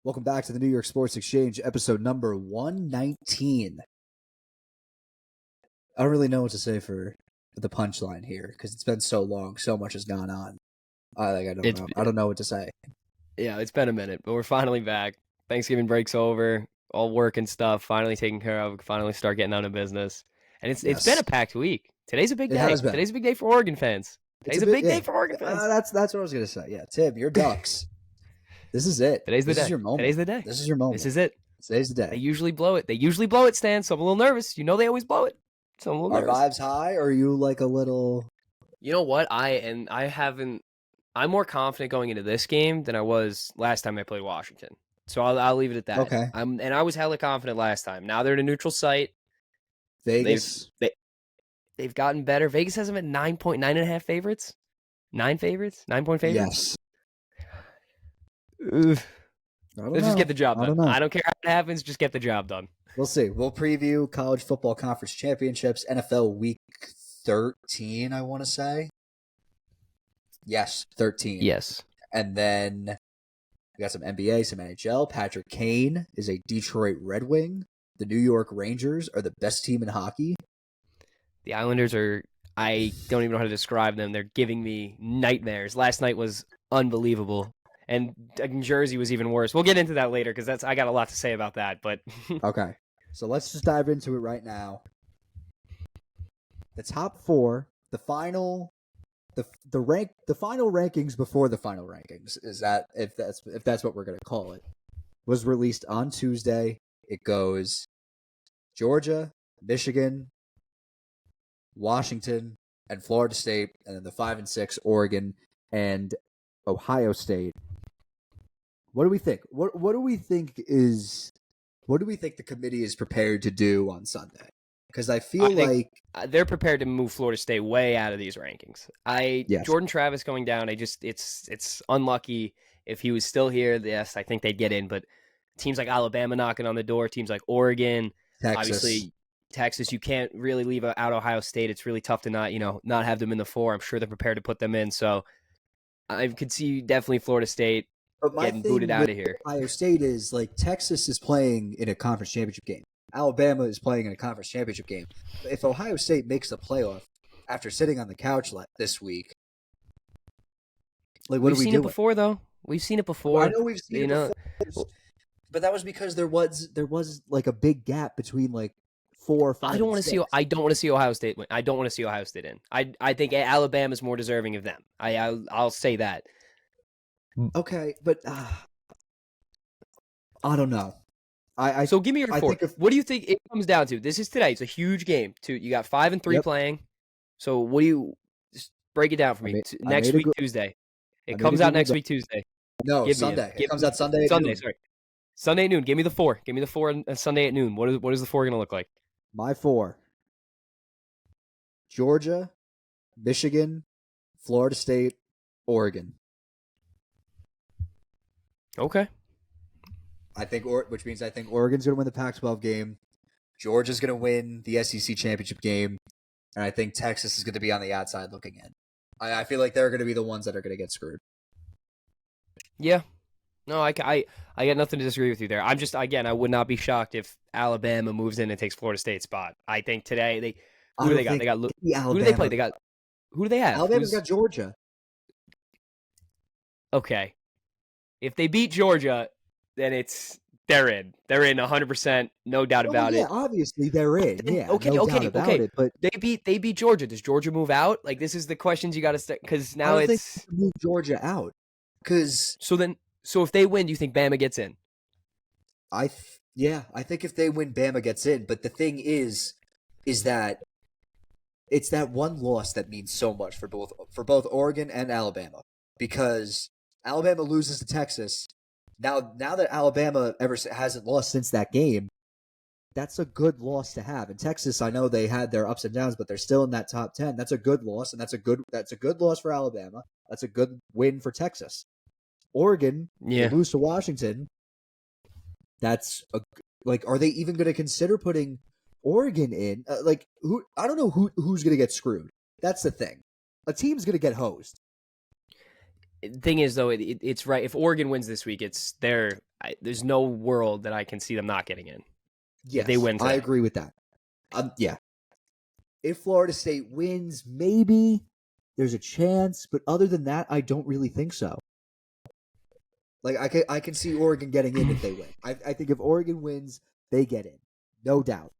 Welcome back to the New York Sports Exchange, episode number 119. I don't really know what to say for the punchline here because it's been so long. So much has gone on. I don't know. I don't know what to say. Yeah, it's been a minute, but we're finally back. Thanksgiving break's over. All work and stuff finally taken care of. Finally start getting out of business. And it's been a packed week. Today's a big day. It has been. Today's a big day for Oregon fans. Today's a big day for Oregon fans. That's what I was gonna say. Yeah, Tim, your Ducks. This is it. Today's the day. This is your moment. Today's the day. This is your moment. This is it. Today's the day. They usually blow it. Stan. So I'm a little nervous. You know they always blow it. So I'm a little nervous. Are vibes high, or are you like a little? You know what? I'm more confident going into this game than I was last time I played Washington. So I'll leave it at that. Okay. I was hella confident last time. Now they're in a neutral site. Vegas. They've gotten better. Vegas has them at 9.5 favorites. 9 favorites? 9-point favorites? Yes. Let's just get the job done. I don't care how it happens. Just get the job done. We'll see. We'll preview college football conference championships, NFL week 13, I want to say. Yes, 13. Yes. And then we got some NBA, some NHL. Patrick Kane is a Detroit Red Wing. The New York Rangers are the best team in hockey. The Islanders I don't even know how to describe them. They're giving me nightmares. Last night was unbelievable. And Jersey was even worse. We'll get into that later because I got a lot to say about that. But okay, so let's just dive into it right now. The top four, the final rankings before the final rankings is that if that's what we're gonna call it, was released on Tuesday. It goes Georgia, Michigan, Washington, and Florida State, and then the 5 and 6 Oregon and Ohio State. What do we think? What do we think the committee is prepared to do on Sunday? Because I feel like they're prepared to move Florida State way out of these rankings. Yes. Jordan Travis going down. It's unlucky. If he was still here, yes, I think they'd get in. But teams like Alabama knocking on the door, teams like Oregon, Texas. Obviously Texas, you can't really leave out Ohio State. It's really tough to not have them in the 4. I'm sure they're prepared to put them in. So I could see definitely Florida State getting booted out of here. Ohio State is like Texas is playing in a conference championship game. Alabama is playing in a conference championship game. If Ohio State makes the playoff after sitting on the couch this week, like what We've do we do? We've seen it before, though. We've seen it before. I know we've seen it before, but that was because there was like a big gap between like 4 or 5. I don't want to see Ohio State win. I don't want to see Ohio State in. I think Alabama is more deserving of them. I'll say that. Okay, but I don't know. So give me your 4. What do you think it comes down to? This is today. It's a huge game. You got 5 and 3 playing. So what do you just break it down for me? Next week, Tuesday. It comes out next week, Tuesday. No, Sunday. It comes out Sunday at noon. Sorry. Sunday at noon. Give me the 4. Give me the 4 on Sunday at noon. What is the 4 going to look like? My 4. Georgia, Michigan, Florida State, Oregon. Okay. Which means I think Oregon's going to win the Pac-12 game. Georgia's going to win the SEC championship game, and I think Texas is going to be on the outside looking in. I feel like they're going to be the ones that are going to get screwed. Yeah. No, I got nothing to disagree with you there. I'm just, again, I would not be shocked if Alabama moves in and takes Florida State's spot. I think today who do they got? Who do they play? Who do they have? Alabama's got Georgia. Okay. If they beat Georgia, then they're in. They're in 100%, no doubt about it. Yeah, obviously they're in. Yeah, okay. But they beat Georgia. Does Georgia move out? Like, this is the questions you got to start, because now I don't think they move Georgia out. So if they win, do you think Bama gets in? I think if they win, Bama gets in. But the thing is that it's that one loss that means so much for both Oregon and Alabama, because Alabama loses to Texas. Now that Alabama hasn't lost since that game, that's a good loss to have. And Texas, I know they had their ups and downs, but they're still in that top 10. That's a good loss, and that's a good loss for Alabama. That's a good win for Texas. Oregon, they lose to Washington. That's are they even going to consider putting Oregon in? I don't know who's going to get screwed. That's the thing. A team's going to get hosed. thing is, though, it's right. If Oregon wins this week, it's there. There's no world that I can see them not getting in if they Yes, win I today. agree with that. Yeah. If Florida State wins, maybe there's a chance, but other than that, I don't really think so. Like I can see Oregon getting in if they win. I think if Oregon wins, they get in, no doubt.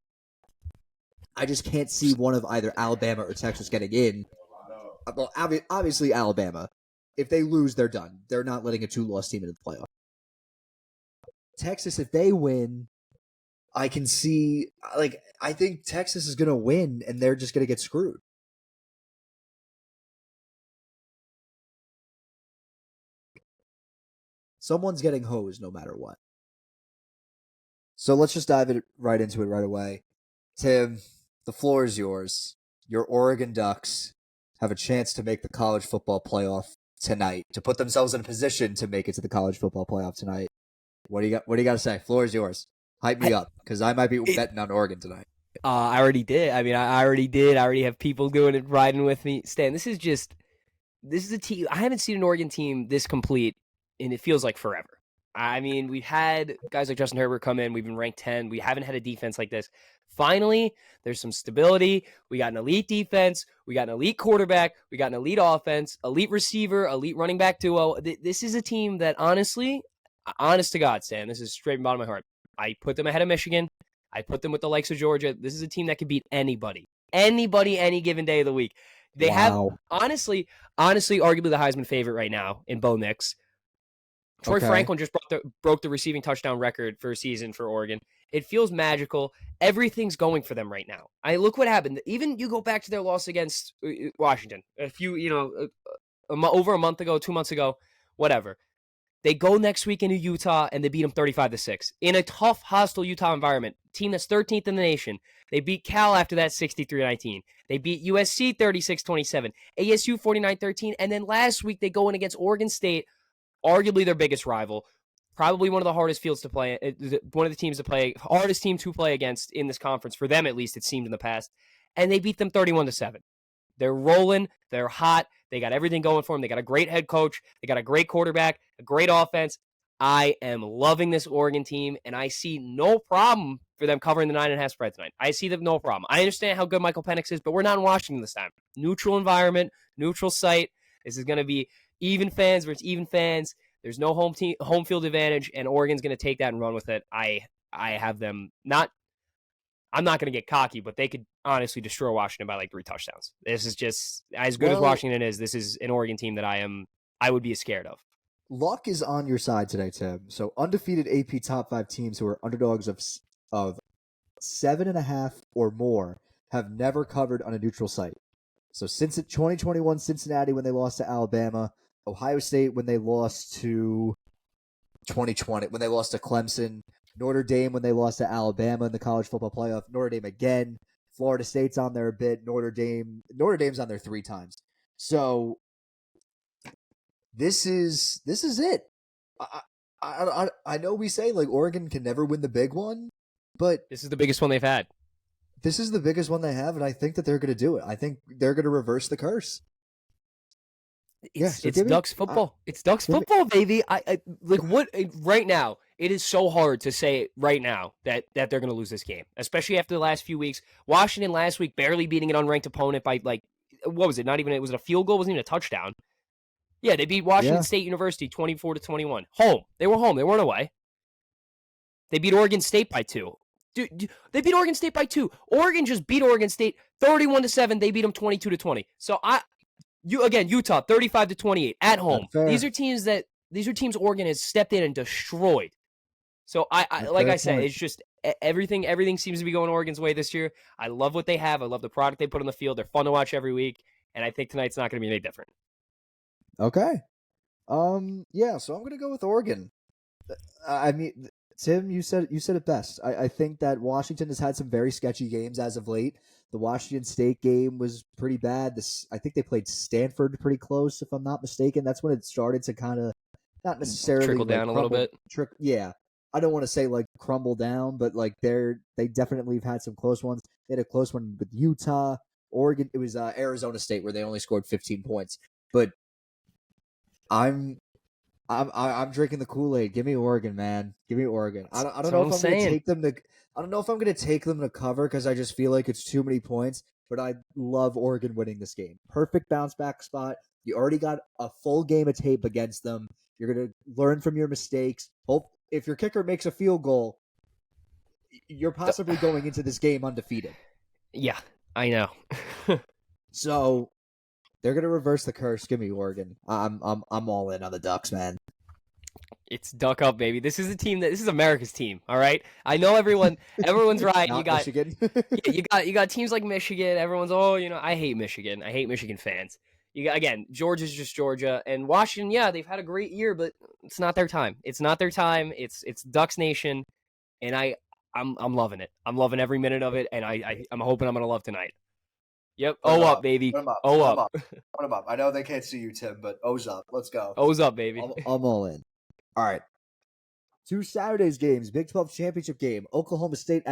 I just can't see one of either Alabama or Texas getting in. Well, obviously Alabama. If they lose, they're done. They're not letting a 2-loss team into the playoff. Texas, if they win, I can see, like, I think Texas is going to win, and they're just going to get screwed. Someone's getting hosed no matter what. So let's just dive right into it right away. Tim, the floor is yours. Your Oregon Ducks have a chance to make the college football playoff tonight, to put themselves in a position to make it to the college football playoff tonight. What do you got? What do you got to say? Floor is yours. Hype me up, because I might be betting on Oregon tonight. I already did. I mean, I already did. I already have people doing it, riding with me. Stan, this is a team. I haven't seen an Oregon team this complete, and it feels like forever. I mean, we've had guys like Justin Herbert come in. We've been ranked 10. We haven't had a defense like this. Finally, there's some stability. We got an elite defense. We got an elite quarterback. We got an elite offense, elite receiver, elite running back duo. This is a team that, honestly, honest to God, Stan, this is straight from the bottom of my heart. I put them ahead of Michigan. I put them with the likes of Georgia. This is a team that could beat anybody, any given day of the week. They have, honestly, arguably the Heisman favorite right now in Bo Nix. Troy Franklin just broke the receiving touchdown record for a season for Oregon. It feels magical. Everything's going for them right now. Look what happened. Even you go back to their loss against Washington a few, over a month ago, 2 months ago, whatever. They go next week into Utah and they beat them 35-6 in a tough, hostile Utah environment. Team that's 13th in the nation. They beat Cal after that 63-19. They beat USC 36-27, ASU 49-13, and then last week they go in against Oregon State, arguably their biggest rival, probably one of the hardest fields to play, one of the teams to play, hardest team to play against in this conference, for them at least, it seemed in the past, and they beat them 31-7. They're rolling, they're hot, they got everything going for them, they got a great head coach, they got a great quarterback, a great offense. I am loving this Oregon team, and I see no problem for them covering the 9.5 spread tonight. I see them no problem. I understand how good Michael Penix is, but we're not in Washington this time. Neutral environment, neutral site. This is going to be even fans versus even fans. There's no home field advantage, and Oregon's going to take that and run with it. I have them not. I'm not going to get cocky, but they could honestly destroy Washington by like 3 touchdowns. This is just as good as Washington is. This is an Oregon team that I would be scared of. Luck is on your side today, Tim. So undefeated AP top 5 teams who are underdogs of 7.5 or more have never covered on a neutral site. So since 2021 Cincinnati when they lost to Alabama, Ohio State when they lost to 2020 when they lost to Clemson, Notre Dame when they lost to Alabama in the college football playoff, Notre Dame again, Florida State's on there a bit, Notre Dame's on there 3 times. So this is it. I know we say like Oregon can never win the big one, but this is the biggest one they've had. This is the biggest one they have, and I think that they're going to do it. I think they're going to reverse the curse. It's Ducks football. It's Ducks football, baby. I like what right now. It is so hard to say right now that they're going to lose this game, especially after the last few weeks. Washington last week barely beating an unranked opponent by like what was it? Not even was it a field goal? It wasn't even a touchdown. Yeah, they beat Washington State University 24-21. Home. They were home. They weren't away. They beat Oregon State by 2. Dude, they beat Oregon State by 2. Oregon just beat Oregon State 31-7. They beat them 22-20. So Utah 35-28 at home. These are teams Oregon has stepped in and destroyed. So I said, it's just everything seems to be going Oregon's way this year. I love what they have. I love the product they put on the field. They're fun to watch every week, and I think tonight's not going to be any different. Okay. Yeah, so I'm going to go with Oregon. I mean, Tim, you said it best. I think that Washington has had some very sketchy games as of late. The Washington State game was pretty bad. I think they played Stanford pretty close, if I'm not mistaken. That's when it started to kind of not necessarily trickle down a little bit. Yeah, I don't want to say like crumble down, but like they definitely have had some close ones. They had a close one with Utah, Oregon. It was Arizona State where they only scored 15 points. But I'm drinking the Kool-Aid. Give me Oregon, man. Give me Oregon. I That's don't what know I'm if I'm gonna saying. take them to. I don't know if I'm gonna take them to cover because I just feel like it's too many points. But I love Oregon winning this game. Perfect bounce back spot. You already got a full game of tape against them. You're gonna learn from your mistakes. Hope if your kicker makes a field goal, you're possibly going into this game undefeated. Yeah, I know. So they're gonna reverse the curse. Give me Oregon. I'm all in on the Ducks, man. It's Duck Up, baby. This is a team this is America's team. All right. I know everyone's right. Not Michigan. You got teams like Michigan. Everyone's I hate Michigan. I hate Michigan fans. You got again, Georgia's just Georgia and Washington. Yeah, they've had a great year, but it's not their time. It's not their time. It's Ducks Nation, and I'm loving it. I'm loving every minute of it, and I'm hoping I'm gonna love tonight. Yep. Put 'em Up, up. baby. Put 'em up. Oh Put 'em up. Put 'em up. I know they can't see you, Tim, but O's up. Let's go. O's up, baby. I'm all in. All right. 2 Saturdays games. Big 12 championship game. Oklahoma State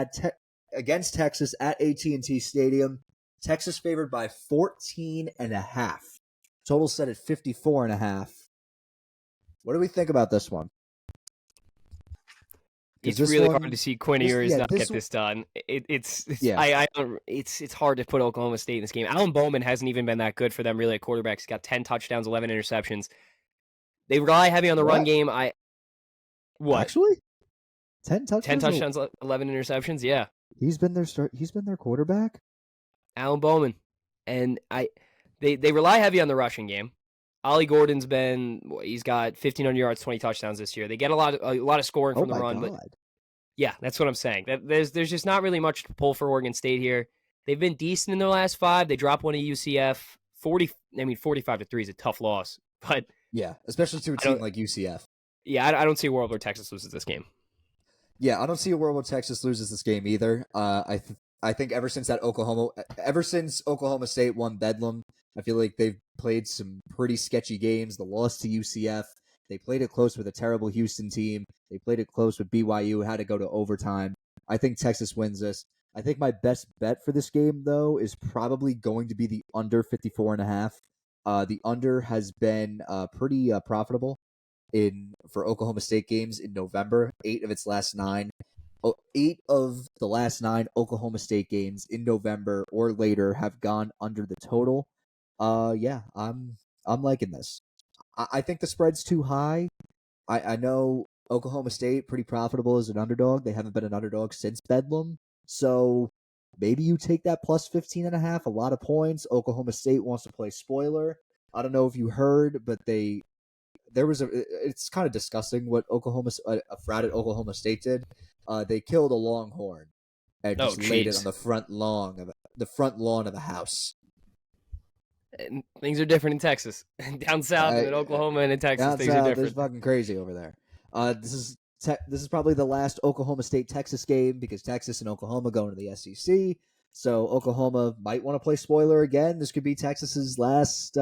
against Texas at AT&T Stadium. Texas favored by 14.5. Total set at 54.5. What do we think about this one? It's really hard to see Quinn Ewers not get this done. It's hard to put Oklahoma State in this game. Alan Bowman hasn't even been that good for them really at quarterback. He's got 10 touchdowns, 11 interceptions. They rely heavy on the run game. What? Actually? 10 touchdowns? 10 touchdowns, 11 interceptions, yeah. He's been their quarterback? Alan Bowman. And they rely heavy on the rushing game. Ollie Gordon's he's got 1,500 yards, 20 touchdowns this year. They get a lot of scoring from the run, but yeah, that's what I'm saying. There's just not really much to pull for Oregon State here. They've been decent in their last 5. They dropped one at UCF. 45-3 is a tough loss, but yeah, especially to a team like UCF. Yeah, I don't see a world where Texas loses this game. Yeah, I don't see a world where Texas loses this game either. I think ever since Oklahoma State won Bedlam, I feel like they've played some pretty sketchy games. The loss to UCF, they played it close with a terrible Houston team. They played it close with BYU, had to go to overtime. I think Texas wins this. I think my best bet for this game, though, is probably going to be the under 54.5. The under has been pretty profitable for Oklahoma State games in November. 8 of its last 9. 8 of the last 9 Oklahoma State games in November or later have gone under the total. Yeah, I'm liking this. I think the spread's too high. I know Oklahoma State pretty profitable as an underdog. They haven't been an underdog since Bedlam. So maybe you take that plus 15.5, a lot of points. Oklahoma State wants to play spoiler. I don't know if you heard, but it's kind of disgusting what a frat at Oklahoma State did. They killed a longhorn and just laid it on the front lawn of the house. And things are different in Texas, down south, and in Oklahoma and in Texas, things are different. It's fucking crazy over there. This is probably the last Oklahoma State Texas game because Texas and Oklahoma go into the SEC. So Oklahoma might want to play spoiler again. This could be Texas's last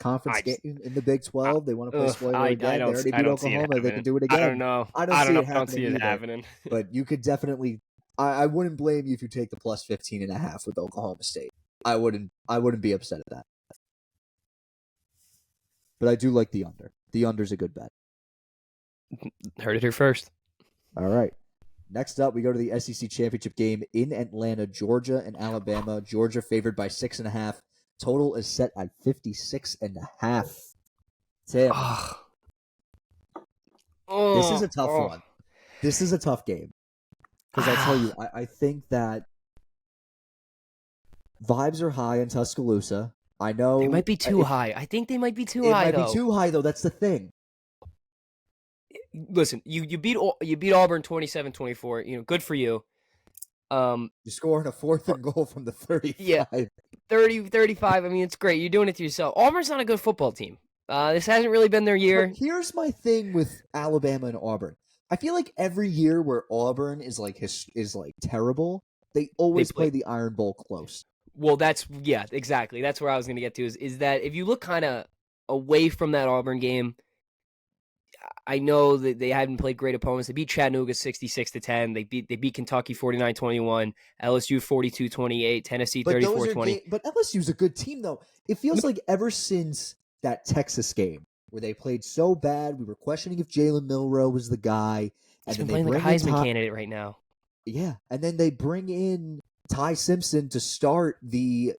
conference game in the Big 12. They want to play spoiler again. They already beat Oklahoma. They can do it again. I don't know. I don't see it happening. But you could definitely. I wouldn't blame you if you take the plus 15.5 with Oklahoma State. I wouldn't be upset at that. But I do like the under. The under's a good bet. Heard it here first. All right. Next up, we go to the SEC championship game in Atlanta, Georgia and Alabama. Georgia favored by 6.5. Total is set at 56.5. Tim, this is a tough one. This is a tough game. Because I tell you, I think that vibes are high in Tuscaloosa. I know they might be too high. I think they might be too high. It might be too high, though. That's the thing. Listen, you beat Auburn 27-24. Good for you. You're scoring a 4th and goal from the 35. Yeah, 30, 35. I mean, it's great. You're doing it to yourself. Auburn's not a good football team. This hasn't really been their year. But here's my thing with Alabama and Auburn. I feel like every year where Auburn is terrible, they always play the Iron Bowl close. Well, exactly. That's where I was going to get to is that if you look kind of away from that Auburn game, I know that they hadn't played great opponents. They beat Chattanooga 66-10. They beat Kentucky 49-21, LSU 42-28, Tennessee 34-20. But LSU's a good team though. It feels like ever since that Texas game where they played so bad. We were questioning if Jalen Milroe was the guy. He's And been then playing like a Heisman candidate right now. Yeah, and then they bring in Ty Simpson to start the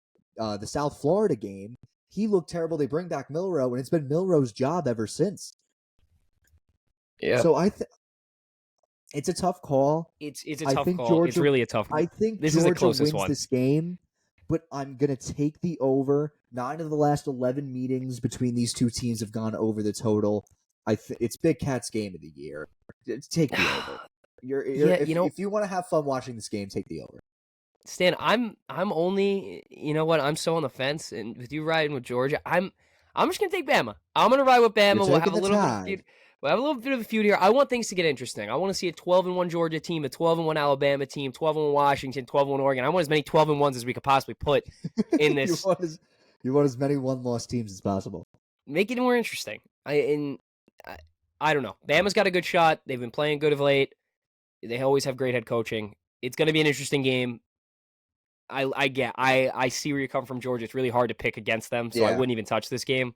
South Florida game. He looked terrible. They bring back Milroe, and it's been Milroe's job ever since. Yeah. So it's a tough call. It's a tough call. It's really a tough call. I think this Georgia is the closest wins one. this game, but I'm going to take the over. 9 of the last 11 meetings between these two teams have gone over the total. It's Big Cat's game of the year. Take the over. If you want to have fun watching this game, take the over. Stan, I'm only, you know what? I'm so on the fence, and with you riding with Georgia, I'm just gonna take Bama. I'm gonna ride with Bama. We'll have a little bit of a feud here. I want things to get interesting. I want to see a 12-1 Georgia team, a 12-1 Alabama team, 12-1 Washington, 12-1 Oregon. I want as many 12-1s as we could possibly put in this. You want as many one-loss teams as possible. Make it more interesting. I don't know. Bama's got a good shot. They've been playing good of late. They always have great head coaching. It's going to be an interesting game. I see where you come from, Georgia. It's really hard to pick against them, so I wouldn't even touch this game.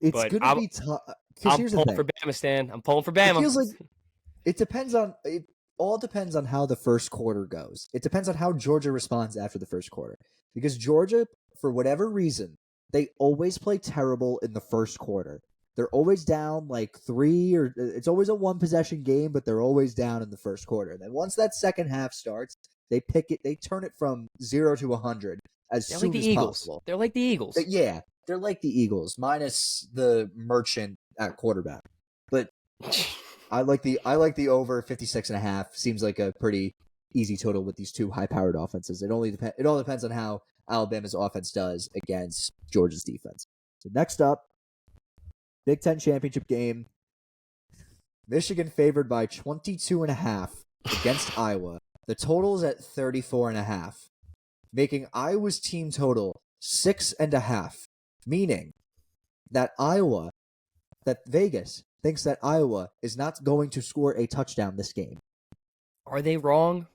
It's going to be tough. I'm pulling for Bama, Stan. I'm pulling for Bama. It feels like it all depends on how the first quarter goes. It depends on how Georgia responds after the first quarter. Because Georgia, for whatever reason, they always play terrible in the first quarter. They're always down like 3, or it's always a 1-possession game, but they're always down in the first quarter. And then once that second half starts, they turn it from 0 to 100 as soon as possible. They're like the Eagles. They're like the Eagles, minus the merchant at quarterback. But I like the over 56.5. Seems like a pretty easy total with these two high-powered offenses. It all depends on how Alabama's offense does against Georgia's defense. So next up, Big Ten championship game. Michigan favored by 22.5 against Iowa. The total is at 34.5, making Iowa's team total 6.5, meaning that Vegas thinks that Iowa is not going to score a touchdown this game. Are they wrong?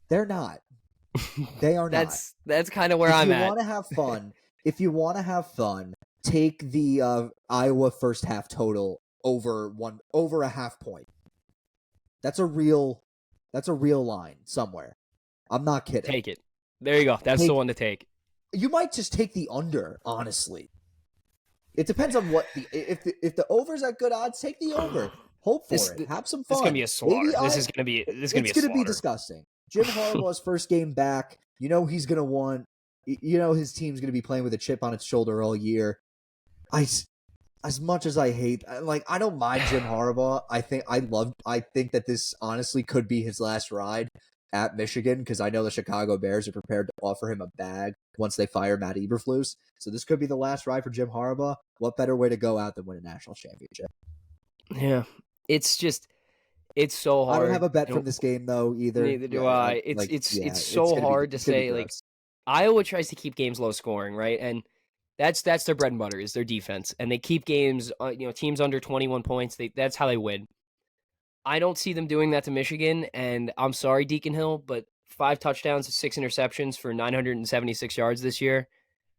They're not. They are not. That's kind of where I'm at. If you want to have fun, take the Iowa first half total over a half point. That's a real line somewhere. I'm not kidding. Take it. There you go. That's the one to take. You might just take the under, honestly. It depends on if the over's at good odds, take the over. Hope for it. Have some fun. It's gonna be a slaughter. This is gonna be a slaughter. It's gonna be disgusting. Jim Harbaugh's first game back. You know he's gonna want. You know his team's gonna be playing with a chip on its shoulder all year. As much as I hate, I don't mind Jim Harbaugh. I think that this honestly could be his last ride at Michigan, because I know the Chicago Bears are prepared to offer him a bag once they fire Matt Eberflus. So this could be the last ride for Jim Harbaugh. What better way to go out than win a national championship? Yeah, it's so hard. I don't have a bet from this game though either. Neither do I. It's so hard to say. Like, Iowa tries to keep games low scoring, right? And that's their bread and butter, is their defense, and they keep games, teams under 21 points. That's how they win. I don't see them doing that to Michigan, and I'm sorry, Deacon Hill, but 5 touchdowns and 6 interceptions for 976 yards this year.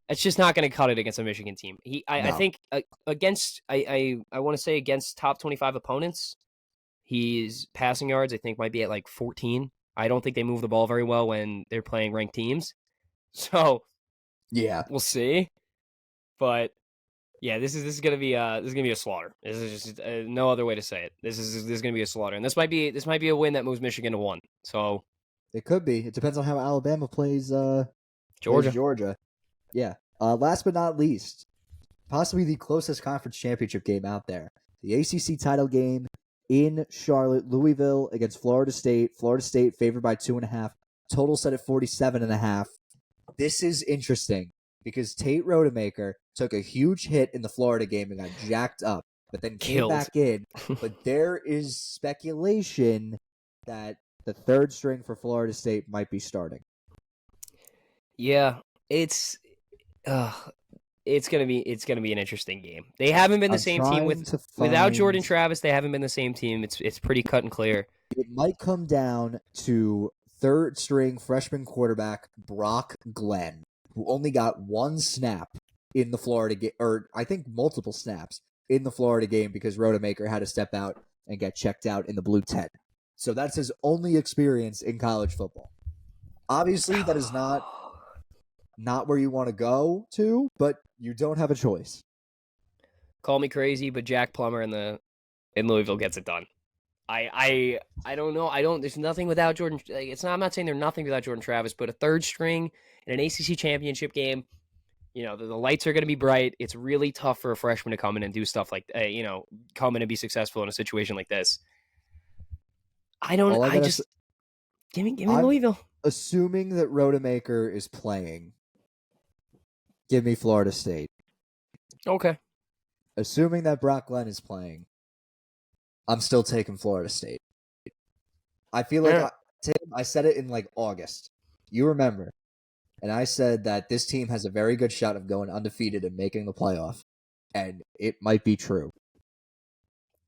It's just not going to cut it against a Michigan team. I think against I want to say against top 25 opponents, his passing yards I think might be at like 14. I don't think they move the ball very well when they're playing ranked teams. So yeah, we'll see. But yeah, this is gonna be a slaughter. This is just no other way to say it. This is gonna be a slaughter, and this might be a win that moves Michigan to 1. So it could be. It depends on how Alabama plays Georgia. Yeah. Last but not least, possibly the closest conference championship game out there, the ACC title game in Charlotte, Louisville against Florida State. Florida State favored by 2.5. Total set at 47.5. This is interesting because Tate Rodemaker took a huge hit in the Florida game and got jacked up, but then came back in. But there is speculation that the third string for Florida State might be starting. Yeah, it's gonna be an interesting game. They haven't been the same team without Jordan Travis. They haven't been the same team. It's pretty cut and clear. It might come down to third string freshman quarterback Brock Glenn, who only got 1 snap in the Florida game, or I think multiple snaps in the Florida game because Rodemaker had to step out and get checked out in the blue 10. So that's his only experience in college football. Obviously, that is not where you want to go to, but you don't have a choice. Call me crazy, but Jack Plummer in Louisville gets it done. I don't know. There's nothing without Jordan. I'm not saying there's nothing without Jordan Travis, but a third string in an ACC championship game. The lights are going to be bright. It's really tough for a freshman to come in and do stuff like, come in and be successful in a situation like this. Give me Louisville. Assuming that Rodemaker is playing, give me Florida State. Okay. Assuming that Brock Glenn is playing, I'm still taking Florida State. I feel like, Tim, I said it in like August. You remember. And I said that this team has a very good shot of going undefeated and making the playoff. And it might be true.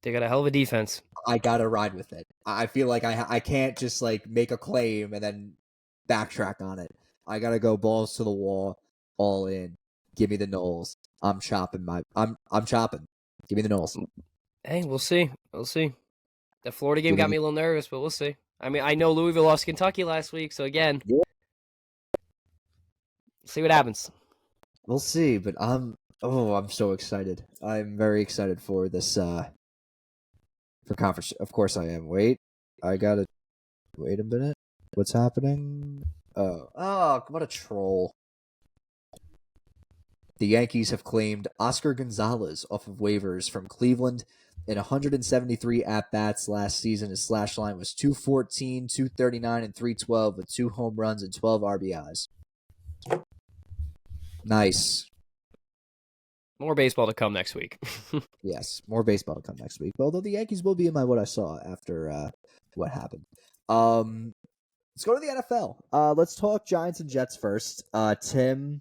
They got a hell of a defense. I got to ride with it. I feel like I can't just like make a claim and then backtrack on it. I got to go balls to the wall, all in. Give me the Noles. I'm chopping. I'm chopping. Give me the Noles. Hey, we'll see. The Florida game got me a little nervous, but we'll see. I mean, I know Louisville lost Kentucky last week, so again, see what happens. We'll see, but I'm so excited. I'm very excited for this for conference. Of course I am. Wait a minute. What's happening? Oh, what a troll. The Yankees have claimed Oscar Gonzalez off of waivers from Cleveland. In 173 at-bats last season, his slash line was 214, 239, and 312 with 2 home runs and 12 RBIs. Nice. More baseball to come next week. Yes, more baseball to come next week. Although the Yankees will be in my what I saw after what happened. Let's go to the NFL. Let's talk Giants and Jets first. Tim,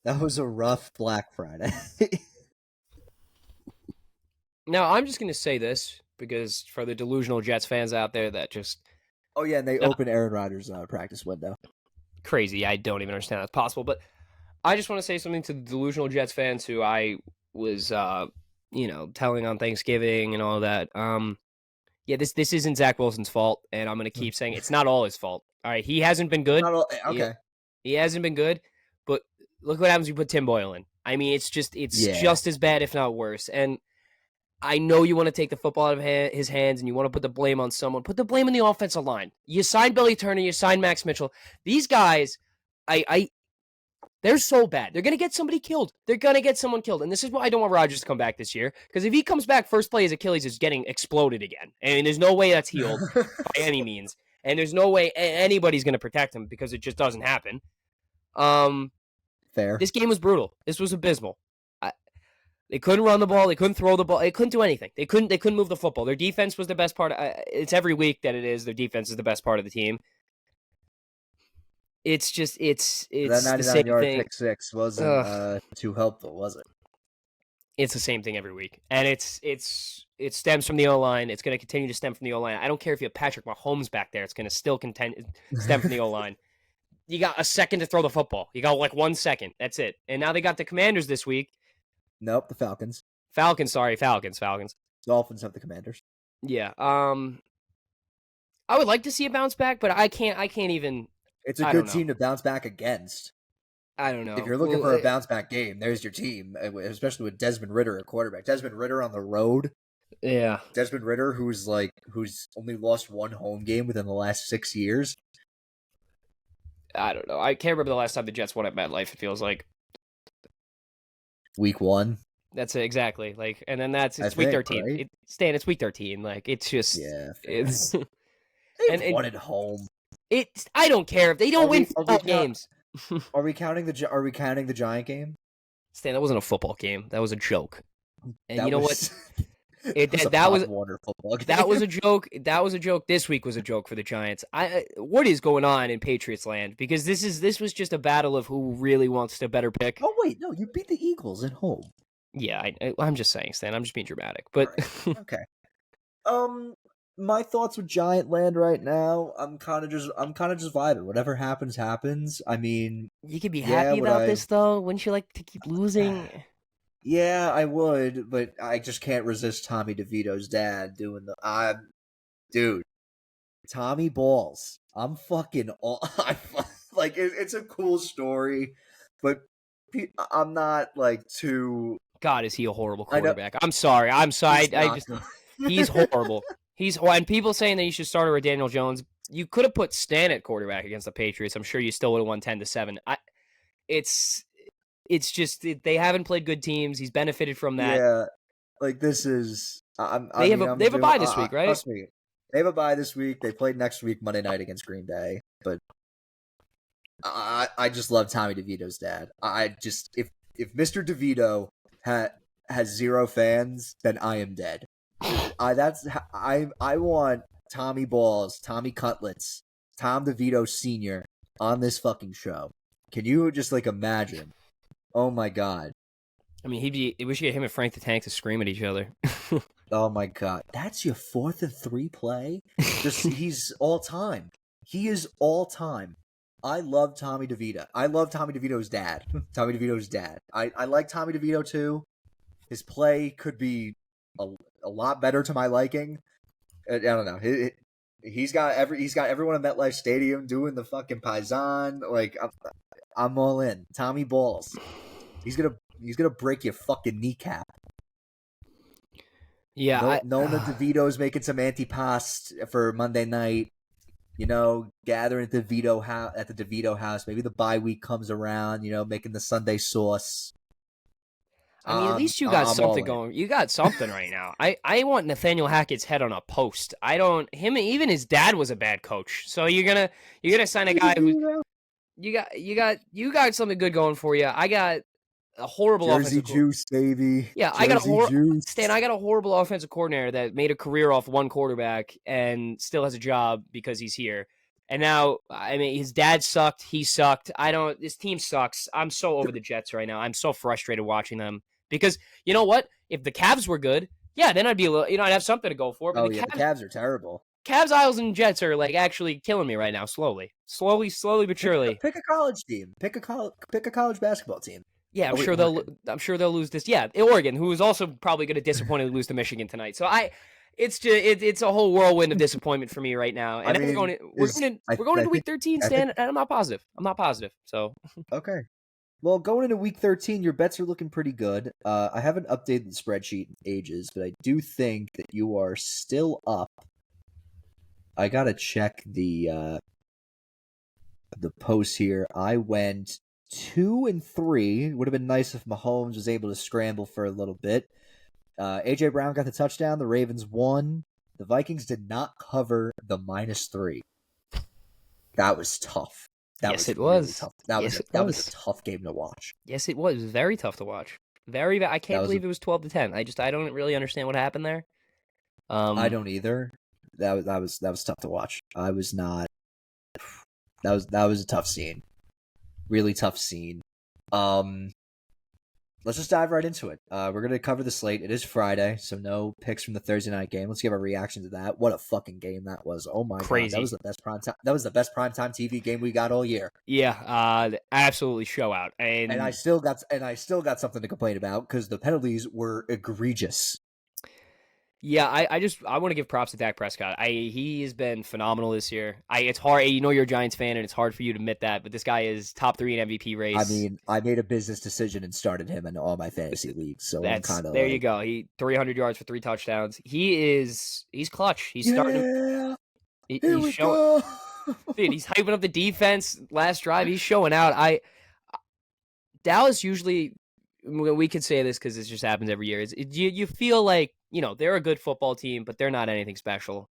that was a rough Black Friday. Now, I'm just going to say this because for the delusional Jets fans out there that just... Oh, yeah, and they opened Aaron Rodgers' practice window. Crazy. I don't even understand how that's possible. But I just want to say something to the delusional Jets fans who I was, telling on Thanksgiving and all that. This isn't Zach Wilson's fault, and I'm going to keep saying it's not all his fault. All right, he hasn't been good. Okay. He hasn't been good, but look what happens when you put Tim Boyle in. I mean, it's just as bad, if not worse. And I know you want to take the football out of his hands and you want to put the blame on someone. Put the blame on the offensive line. You signed Billy Turner. You signed Max Mitchell. These guys, they're so bad. They're going to get somebody killed. They're going to get someone killed. And this is why I don't want Rodgers to come back this year. Because if he comes back, first play his Achilles is getting exploded again. I mean, there's no way that's healed by any means. And there's no way anybody's going to protect him because it just doesn't happen. Fair. This game was brutal. This was abysmal. They couldn't run the ball. They couldn't throw the ball. They couldn't do anything. They couldn't move the football. Their defense was the best part. It's every week that it is. Their defense is the best part of the team. It's just it's that the same 99-yard thing. pick six wasn't too helpful, was it? It's the same thing every week, and it stems from the O-line. It's going to continue to stem from the O-line. I don't care if you have Patrick Mahomes back there. It's going to still stem from the O-line. You got a second to throw the football. You got like 1 second. That's it. And now they got the Commanders this week. Nope, the Falcons. Falcons. Dolphins have the Commanders. Yeah. I would like to see a bounce back, but I can't even. It's a good team to bounce back against. I don't know. If you're looking for a bounce back game, there's your team, especially with Desmond Ridder at quarterback. Desmond Ridder on the road. Yeah. Desmond Ridder, who's only lost 1 home game within the last 6 years. I don't know. I can't remember the last time the Jets won at MetLife. It feels like Week 1. That's it, exactly. Like, and then it's week 13. Right? It's week 13. Like, it's just it's. They've won at home. I don't care if they don't win football games. Are we counting the Giant game? Stan, that wasn't a football game. That was a joke. And that you know was, what? That was a football game. That was a joke. That was a joke. This week was a joke for the Giants. What is going on in Patriots land? Because this was just a battle of who really wants to better pick. Oh wait, no, you beat the Eagles at home. Yeah, I'm just saying, Stan. I'm just being dramatic. But right. Okay. my thoughts with Giant Land right now, I'm kind of just vibing. Whatever happens, happens. I mean, You could be yeah, happy about this though. Wouldn't you like to keep losing? yeah, I would, but I just can't resist Tommy DeVito's dad doing dude, Tommy Balls. I'm fucking all. Like it's a cool story, but I'm not like too. God, is he a horrible I know quarterback? I'm sorry. I'm sorry. he's not good. He's horrible. And people saying that you should start over Daniel Jones. You could have put Stan at quarterback against the Patriots. I'm sure you still would have won 10-7. It's just they haven't played good teams. He's benefited from that. Yeah, like this is. They have a bye this week, right? Trust me, they have a bye this week. They played next week Monday night against Green Bay, but I just love Tommy DeVito's dad. I just if Mr. DeVito has zero fans, then I am dead. I want Tommy Balls, Tommy Cutlets, Tom DeVito Sr. on this fucking show. Can you just like imagine? Oh my god. I mean, we should get him and Frank the Tank to scream at each other. Oh my god. That's your 4th and 3 play? He's all time. He is all time. I love Tommy DeVito. I love Tommy DeVito's dad. Tommy DeVito's dad. I like Tommy DeVito too. His play could be a lot better to my liking. I don't know. He's got everyone in MetLife Stadium doing the fucking paisan. Like I'm all in. Tommy Balls. He's gonna break your fucking kneecap. Yeah, Nona DeVito's making some antipasto for Monday night. You know, gathering at the DeVito house. Maybe the bye week comes around. You know, making the Sunday sauce. I mean, at least you got something going. You got something right now. I want Nathaniel Hackett's head on a post. Even his dad was a bad coach. So you're gonna sign a guy who you got something good going for you. I got a horrible Jersey offensive juice, baby. Yeah, Jersey Stan, I got a horrible offensive coordinator that made a career off one quarterback and still has a job because he's here. And now, I mean, his dad sucked. He sucked. This team sucks. I'm so over the Jets right now. I'm so frustrated watching them because you know what? If the Cavs were good, yeah, then I'd be I'd have something to go for. But the Cavs are terrible. Cavs, Isles, and Jets are like actually killing me right now. Slowly, but surely. Pick a college team. Pick a college basketball team. Yeah, I'm sure they'll lose this. Yeah, Oregon, who is also probably going to disappointedly lose to Michigan tonight. So it's a whole whirlwind of disappointment for me right now. And we're going into week 13, Stan, and I'm not positive. So okay. Well, going into week 13, your bets are looking pretty good. I haven't updated the spreadsheet in ages, but I do think that you are still up. I gotta check the post here. I went 2-3. It would have been nice if Mahomes was able to scramble for a little bit. AJ Brown got the touchdown. The Ravens won. The Vikings did not cover the -3. That was tough. It was. Tough. That was a tough game to watch. Yes, it was. It was very tough to watch. I can't believe it was 12-10. I don't really understand what happened there. I don't either. That was tough to watch. I was not. That was a tough scene. Really tough scene. Let's just dive right into it. We're going to cover the slate. It is Friday, so no picks from the Thursday night game. Let's give our reaction to that. What a fucking game that was. Oh my god. That was the best primetime. That was the best primetime TV game we got all year. Yeah, absolutely show out. And I still got something to complain about because the penalties were egregious. Yeah, I want to give props to Dak Prescott. He has been phenomenal this year. It's hard, you're a Giants fan, and it's hard for you to admit that, but this guy is top 3 in MVP race. I mean, I made a business decision and started him in all my fantasy leagues, so I'm kind of you go. He 300 yards for 3 touchdowns. He's clutch. He's starting. He's showing. Dude, he's hyping up the defense. Last drive, he's showing out. Dallas usually, we could say this because this just happens every year. You feel like they're a good football team, but they're not anything special.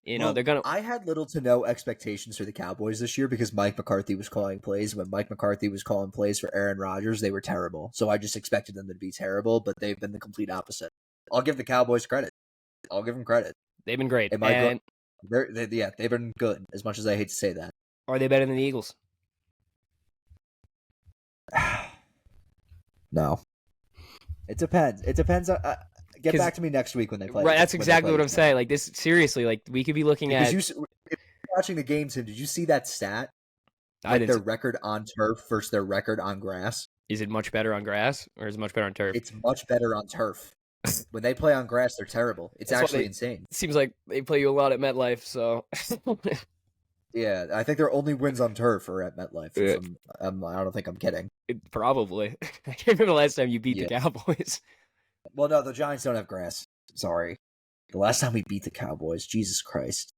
They're gonna. I had little to no expectations for the Cowboys this year because Mike McCarthy was calling plays. When Mike McCarthy was calling plays for Aaron Rodgers, they were terrible. So I just expected them to be terrible, but they've been the complete opposite. I'll give the Cowboys credit. I'll give them credit. They've been great. They've been good. As much as I hate to say that. Are they better than the Eagles? No. It depends. It depends on. Get back to me next week when they play. Right, that's exactly what I'm saying. Like this, seriously, like we could be looking at. If you're watching the game, Tim, did you see that stat? Like their record on turf versus their record on grass. Is it much better on grass or is it much better on turf? It's much better on turf. When they play on grass, they're terrible. It's actually insane. It seems like they play you a lot at MetLife, so. Yeah, I think their only wins on turf are at MetLife. Yeah. I don't think I'm kidding. Probably. I can't remember the last time you beat the Cowboys. Well, no, the Giants don't have grass. Sorry. The last time we beat the Cowboys, Jesus Christ.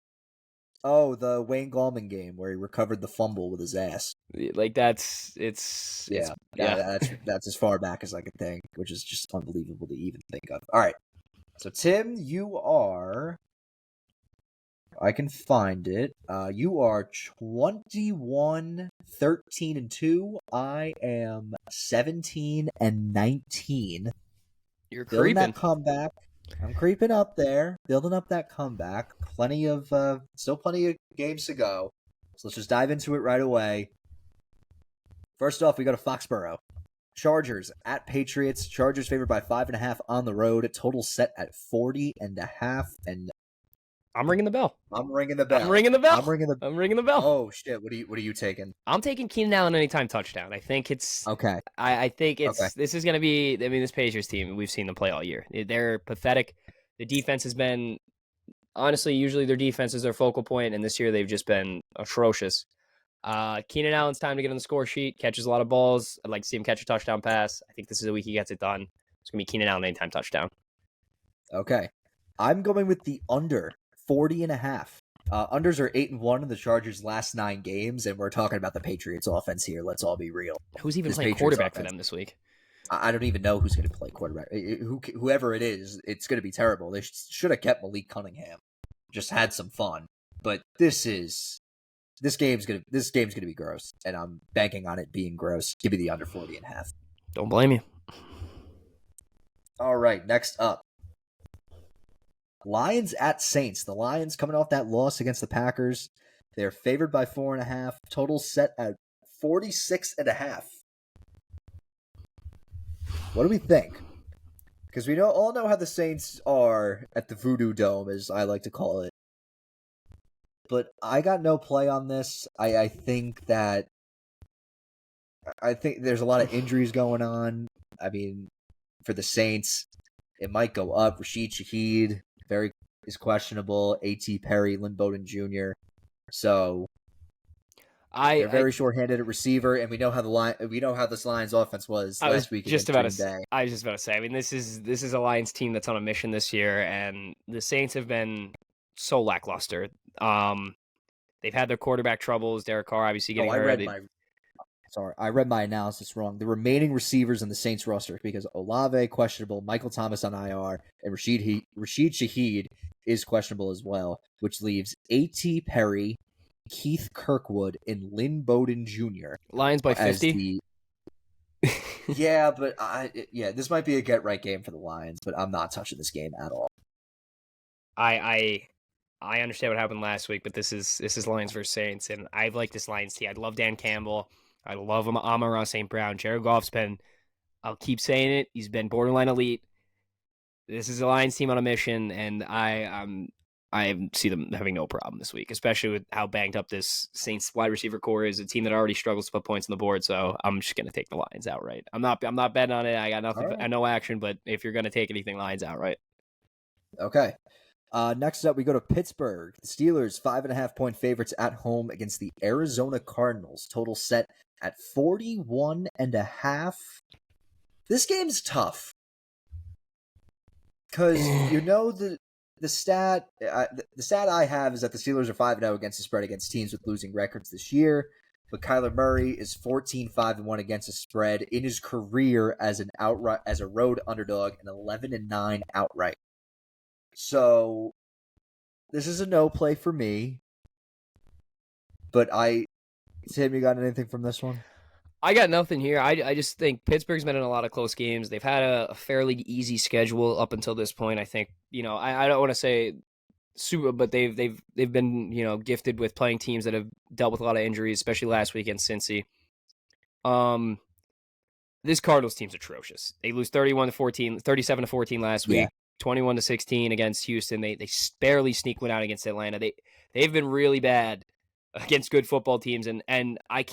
Oh, the Wayne Gallman game where he recovered the fumble with his ass. Like that's that's as far back as I could think, which is just unbelievable to even think of. All right. So Tim, you are I can find it. You are 21-13-2. I am 17-19. You're building creeping. That comeback. I'm creeping up there, building up that comeback. Still plenty of games to go. So let's just dive into it right away. First off, we go to Foxborough. Chargers at Patriots. Chargers favored by 5.5 on the road. Total set at 40.5. And I'm ringing the bell. I'm ringing the bell. I'm ringing the bell. Oh shit! What are you taking? I'm taking Keenan Allen anytime touchdown. I think it's okay. I think it's This is going to be. I mean, this Patriots team, we've seen them play all year. They're pathetic. The defense has been honestly usually their defense is their focal point, and this year they've just been atrocious. Keenan Allen's time to get on the score sheet. Catches a lot of balls. I'd like to see him catch a touchdown pass. I think this is the week he gets it done. It's going to be Keenan Allen anytime touchdown. Okay, I'm going with the under. 40.5. Unders are 8-1 in the Chargers' last 9 games, and we're talking about the Patriots offense here. Let's all be real. Who's even playing quarterback for them this week? I don't even know who's going to play quarterback. Whoever it is, it's going to be terrible. They should have kept Malik Cunningham. Just had some fun. But this game's going to be gross, and I'm banking on it being gross. Give me the under 40.5. Don't blame you. All right, next up. Lions at Saints. The Lions coming off that loss against the Packers. They're favored by 4.5. Total set at 46.5. What do we think? Because we all know how the Saints are at the Voodoo Dome, as I like to call it. But I got no play on this. I think there's a lot of injuries going on. I mean, for the Saints, it might go up. Rashid Shaheed is questionable. A.T. Perry, Lynn Bowden Jr. So they're very short-handed at receiver, and we know how this Lions offense was last week. I was just about to say. I mean, this is a Lions team that's on a mission this year, and the Saints have been so lackluster. They've had their quarterback troubles. Derek Carr obviously getting hurt. I read my analysis wrong. The remaining receivers in the Saints roster, because Olave questionable, Michael Thomas on IR, and Rashid Shaheed is questionable as well, which leaves A.T. Perry, Keith Kirkwood, and Lynn Bowden Jr. Lions by 50? Yeah, but this might be a get-right game for the Lions, but I'm not touching this game at all. I understand what happened last week, but this is Lions versus Saints, and I like this Lions team. I love Dan Campbell. I love him. Amon-Ra St. Brown. Jared Goff's been, I'll keep saying it, he's been borderline elite. This is a Lions team on a mission, and I see them having no problem this week, especially with how banged up this Saints wide receiver core is. A team that already struggles to put points on the board, so I'm just going to take the Lions outright. I'm not betting on it. I got nothing. Right. No action, but if you're going to take anything, Lions outright. Okay. Next up, we go to Pittsburgh. The Steelers, 5.5-point favorites at home against the Arizona Cardinals. Total set at 41.5. This game's tough. Because the stat I have is that the Steelers are 5-0 against the spread against teams with losing records this year. But Kyler Murray is 14-5-1 against the spread in his career as a road underdog, and 11-9 outright. So, this is a no play for me. But Tim, you got anything from this one? I got nothing here. I just think Pittsburgh's been in a lot of close games. They've had a fairly easy schedule up until this point. I think, I don't want to say super, but they've been, gifted with playing teams that have dealt with a lot of injuries, especially last week against Cincy. This Cardinals team's atrocious. They lose 37-14 last week. 21-16 against Houston. They barely sneak one out against Atlanta. They've been really bad against good football teams, and I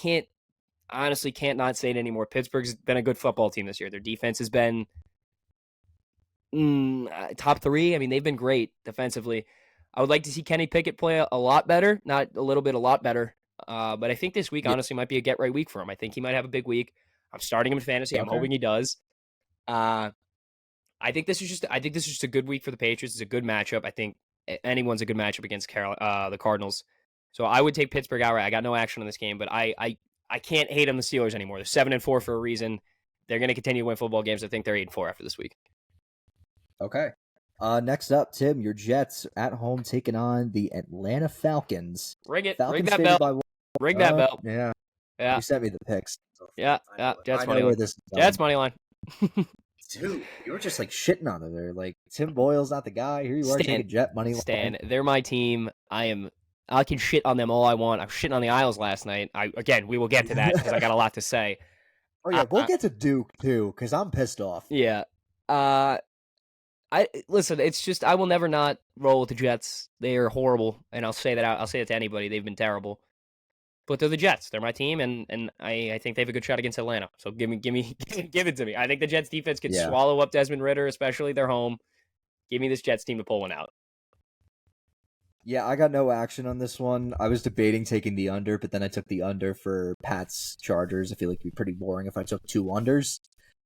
honestly can't not say it anymore. Pittsburgh's been a good football team this year. Their defense has been top 3. I mean, they've been great defensively. I would like to see Kenny Pickett play a lot better, not a little bit, a lot better. But I think this week, honestly, might be a get-right week for him. I think he might have a big week. I'm starting him in fantasy. Okay. I'm hoping he does. I think this is just a good week for the Patriots. It's a good matchup. I think anyone's a good matchup against the Cardinals. So I would take Pittsburgh outright. I got no action on this game, but I can't hate on the Steelers anymore. They're 7-4 for a reason. They're going to continue to win football games. I think they're 8-4 after this week. Okay. Next up, Tim, your Jets at home taking on the Atlanta Falcons. Ring it. Falcons ring that bell. Ring that bell. Yeah. You sent me the picks. So yeah. Jets money line. Jets money line. Dude, you were just like shitting on them. They're like, Tim Boyle's not the guy. Here you are taking Jet money line. Stan, they're my team. I can shit on them all I want. I was shitting on the Isles last night. We will get to that because I got a lot to say. Oh yeah, we'll get to Duke too because I'm pissed off. Yeah. Listen. It's just I will never not roll with the Jets. They are horrible, and I'll say that. I'll say it to anybody. They've been terrible, but they're the Jets. They're my team, and I think they have a good shot against Atlanta. So give it to me. I think the Jets defense can swallow up Desmond Ridder, especially their home. Give me this Jets team to pull one out. Yeah, I got no action on this one. I was debating taking the under, but then I took the under for Pats Chargers. I feel like it'd be pretty boring if I took 2 unders.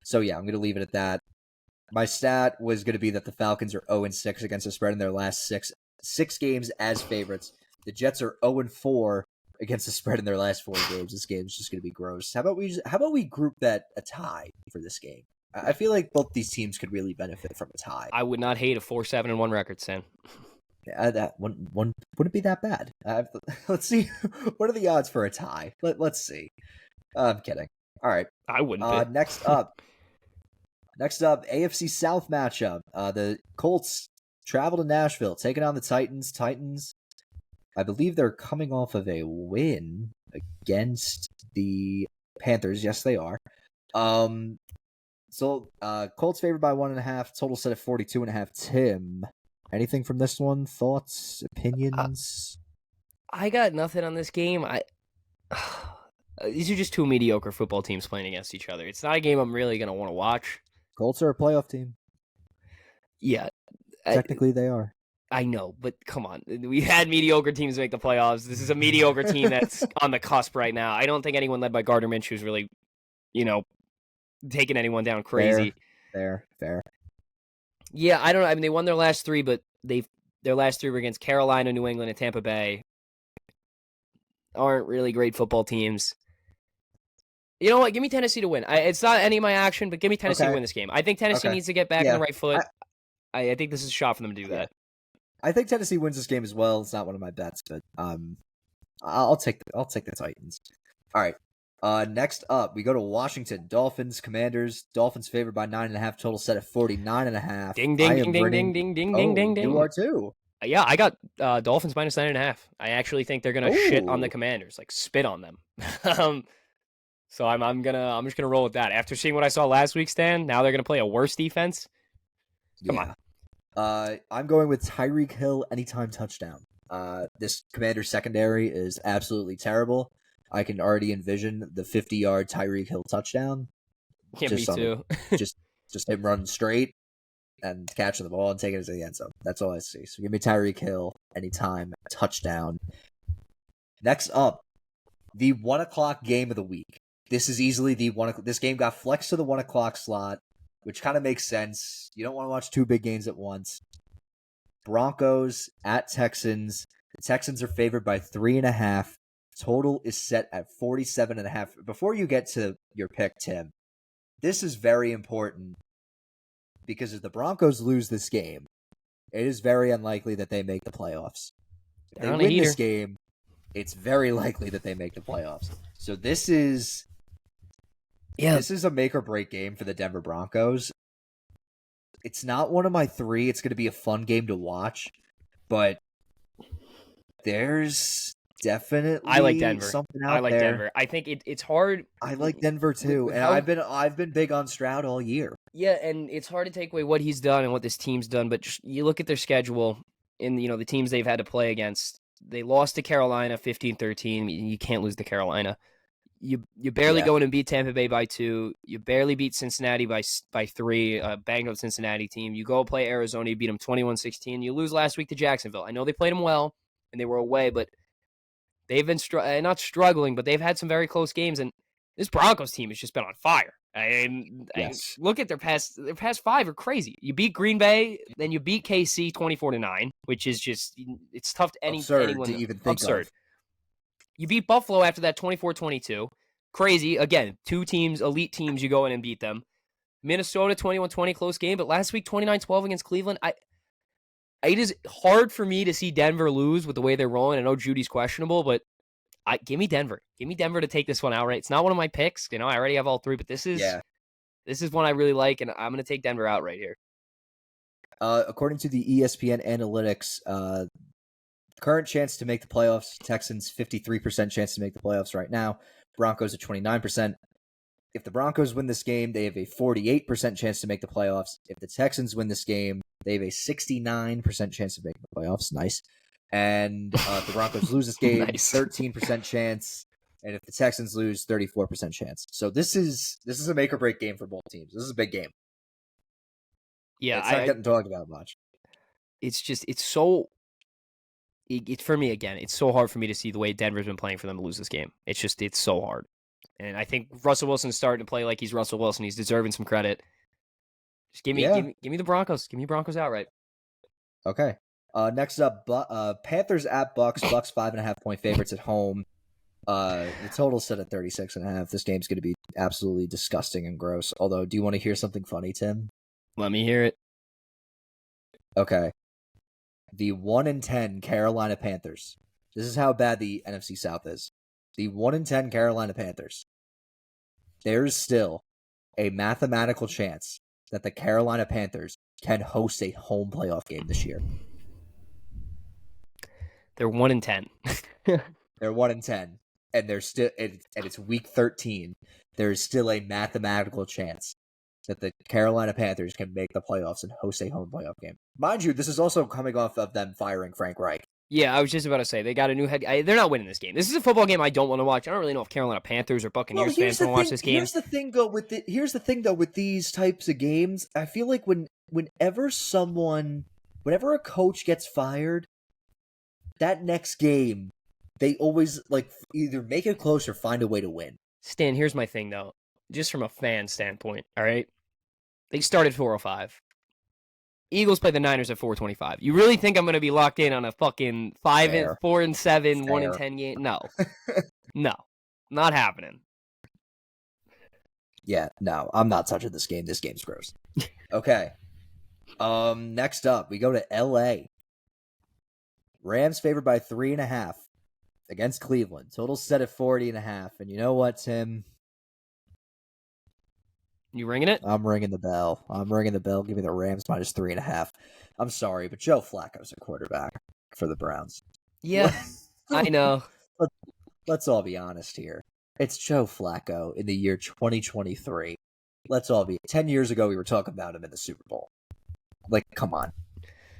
So yeah, I'm going to leave it at that. My stat was going to be that the Falcons are 0-6 against the spread in their last six games as favorites. The Jets are 0-4 against the spread in their last 4 games. This game is just going to be gross. How about we group that a tie for this game? I feel like both these teams could really benefit from a tie. I would not hate a 4-7-1 record, Sam. That one wouldn't be that bad. Let's see. What are the odds for a tie? Let's see. I'm kidding. All right. I wouldn't. Next up, AFC South matchup. The Colts travel to Nashville, taking on the Titans. Titans, I believe they're coming off of a win against the Panthers. Yes, they are. So Colts favored by 1.5. Total set at 42.5. Tim, anything from this one? Thoughts, opinions? I got nothing on this game. These are just 2 mediocre football teams playing against each other. It's not a game I'm really going to want to watch. Colts are a playoff team. Yeah. Technically, they are. I know, but come on. We had mediocre teams make the playoffs. This is a mediocre team that's on the cusp right now. I don't think anyone led by Gardner Minshew is really, taking anyone down crazy. Fair. Yeah, I don't know. I mean, they won their last 3, but their last 3 were against Carolina, New England, and Tampa Bay. Aren't really great football teams. You know what? Give me Tennessee to win. It's not any of my action, but give me Tennessee to win this game. I think Tennessee needs to get back on the right foot. I think this is a shot for them to do that. I think Tennessee wins this game as well. It's not one of my bets, but I'll take the Titans. All right. Next up, we go to Washington. Dolphins, Commanders. Dolphins favored by 9.5. Total set at 49.5. Ding ding ding ding ding ding ding ding ding ding. You are too. Yeah, I got Dolphins minus 9.5. I actually think they're gonna shit on the Commanders, like spit on them. So I'm just gonna roll with that. After seeing what I saw last week, Stan, now they're gonna play a worse defense. Come on. I'm going with Tyreek Hill anytime touchdown. This Commanders secondary is absolutely terrible. I can already envision the 50-yard Tyreek Hill touchdown. Yeah, me too. just him running straight and catching the ball and taking it to the end zone. That's all I see. So give me Tyreek Hill anytime touchdown. Next up, the 1:00 game of the week. This is easily the 1 o'clock. This game got flexed to the 1:00 slot, which kind of makes sense. You don't want to watch 2 big games at once. Broncos at Texans. The Texans are favored by 3.5. Total is set at 47.5. Before you get to your pick, Tim, this is very important because if the Broncos lose this game, it is very unlikely that they make the playoffs. If they win this game, it's very likely that they make the playoffs. So this is a make or break game for the Denver Broncos. It's not one of my 3. It's going to be a fun game to watch, but there's definitely I like Denver. something out I like there. Denver. I think it's hard. I like Denver too, and I've been big on Stroud all year. Yeah, and it's hard to take away what he's done and what this team's done, but just, you look at their schedule and the teams they've had to play against. They lost to Carolina 15-13. You can't lose to Carolina. You barely go in and beat Tampa Bay by 2. You barely beat Cincinnati by 3, a banged up Cincinnati team. You go play Arizona, you beat them 21-16. You lose last week to Jacksonville. I know they played them well and they were away, but they've been not struggling, but they've had some very close games, and this Broncos team has just been on fire. Yes. Look at their past 5 are crazy. You beat Green Bay, then you beat KC 24-9, which is just, it's tough to anyone to even think absurd. of. You beat Buffalo after that 24-22. Crazy. Again, 2 teams, elite teams, you go in and beat them. Minnesota 21-20, close game, but last week 29-12 against Cleveland. It is hard for me to see Denver lose with the way they're rolling. I know Judy's questionable, but give me Denver. Give me Denver to take this one outright. It's not one of my picks. I already have all 3, but this is one I really like, and I'm going to take Denver outright here. According to the ESPN analytics, current chance to make the playoffs, Texans 53% chance to make the playoffs right now. Broncos at 29%. If the Broncos win this game, they have a 48% chance to make the playoffs. If the Texans win this game, they have a 69% chance of making the playoffs. Nice. And if the Broncos lose this game, Nice. 13% chance. And if the Texans lose, 34% chance. So this is a make or break game for both teams. This is a big game. Yeah, it's not getting talked about much. It's just, for me, again, it's so hard for me to see the way Denver's been playing for them to lose this game. It's so hard. And I think Russell Wilson's starting to play like he's Russell Wilson. He's deserving some credit. Just give me the Broncos. Give me Broncos outright. Okay. Next up, Panthers at Bucks. Bucks 5.5-point favorites at home. The total's set at 36.5. This game's going to be absolutely disgusting and gross. Although, do you want to hear something funny, Tim? Let me hear it. Okay. The 1-10 Carolina Panthers. This is how bad the NFC South is. The 1-10 Carolina Panthers. There's still a mathematical chance that the Carolina Panthers can host a home playoff game this year. They're 1-10. They're 1-10, and they're still, and it's week 13. There's still a mathematical chance that the Carolina Panthers can make the playoffs and host a home playoff game. Mind you, this is also coming off of them firing Frank Reich. Yeah, I was just about to say, they got a new head. They're not winning this game. This is a football game I don't want to watch. I don't really know if Carolina Panthers or Buccaneers fans want to watch this game. Here's the thing, though, with these types of games, I feel like whenever a coach gets fired, that next game, they always either make it close or find a way to win. Stan, here's my thing, though. Just from a fan standpoint, all right? They started 405. Eagles play the Niners at 425. You really think I'm going to be locked in on a fucking 4-7, 1-10 game? No. No. Not happening. Yeah, no, I'm not touching this game. This game's gross. Okay. Next up, we go to LA. Rams favored by 3.5 against Cleveland. Total set at 40.5. And you know what, Tim? You ringing it? I'm ringing the bell. Give me the Rams minus 3.5. I'm sorry, but Joe Flacco's a quarterback for the Browns. Yeah, I know. Let's all be honest here. It's Joe Flacco in the year 2023. Let's all be. 10 years ago, we were talking about him in the Super Bowl. Come on.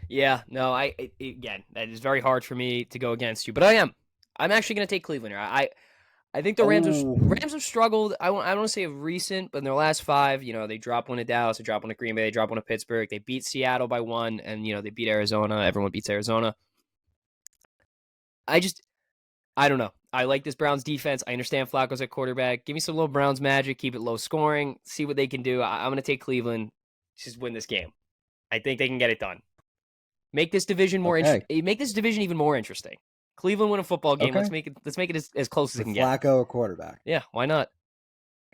Yeah, no, again, that is very hard for me to go against you, but I am. I'm actually going to take Cleveland here. I think the Rams have struggled. I don't want to say recent, but in their last 5, they drop one at Dallas, they drop one at Green Bay, they drop one at Pittsburgh. They beat Seattle by 1, and they beat Arizona. Everyone beats Arizona. I don't know. I like this Browns defense. I understand Flacco's at quarterback. Give me some little Browns magic. Keep it low scoring. See what they can do. I'm going to take Cleveland. Just win this game. I think they can get it done. Make this division more interesting. Make this division even more interesting. Cleveland win a football game. Okay. Let's make it as close as it can get. Flacco a quarterback. Yeah, why not?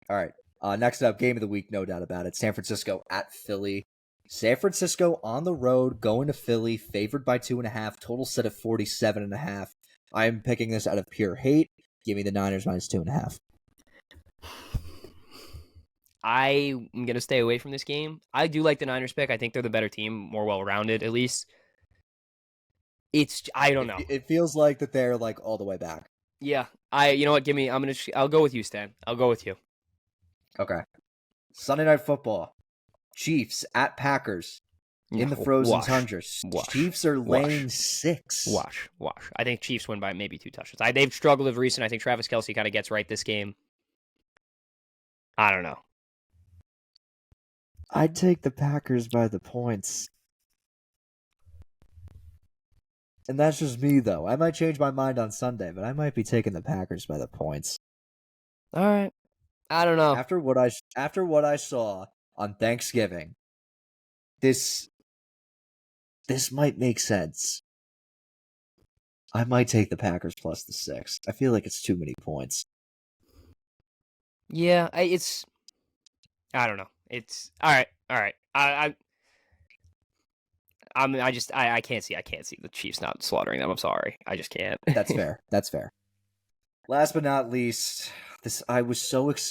All right. Next up, game of the week, no doubt about it. San Francisco at Philly. San Francisco on the road, going to Philly, favored by 2.5. Total set at 47.5. I am picking this out of pure hate. Give me the Niners minus 2.5. I'm going to stay away from this game. I do like the Niners pick. I think they're the better team, more well-rounded at least. I don't know. It feels like that they're like all the way back. Yeah, you know what? I'll go with you, Stan. I'll go with you. Okay. Sunday Night Football. Chiefs at Packers in the frozen tundra. Chiefs are laying 6. Wash. I think Chiefs win by maybe 2 touchdowns. They've struggled of recent. I think Travis Kelce kind of gets right this game. I don't know. I'd take the Packers by the points. And that's just me, though. I might change my mind on Sunday, but I might be taking the Packers by the points. All right. I don't know. After what I saw on Thanksgiving, this might make sense. I might take the Packers plus the 6. I feel like it's too many points. Yeah, I don't know. It's all right. I can't see the Chiefs not slaughtering them. I'm sorry. I just can't. That's fair. Last but not least,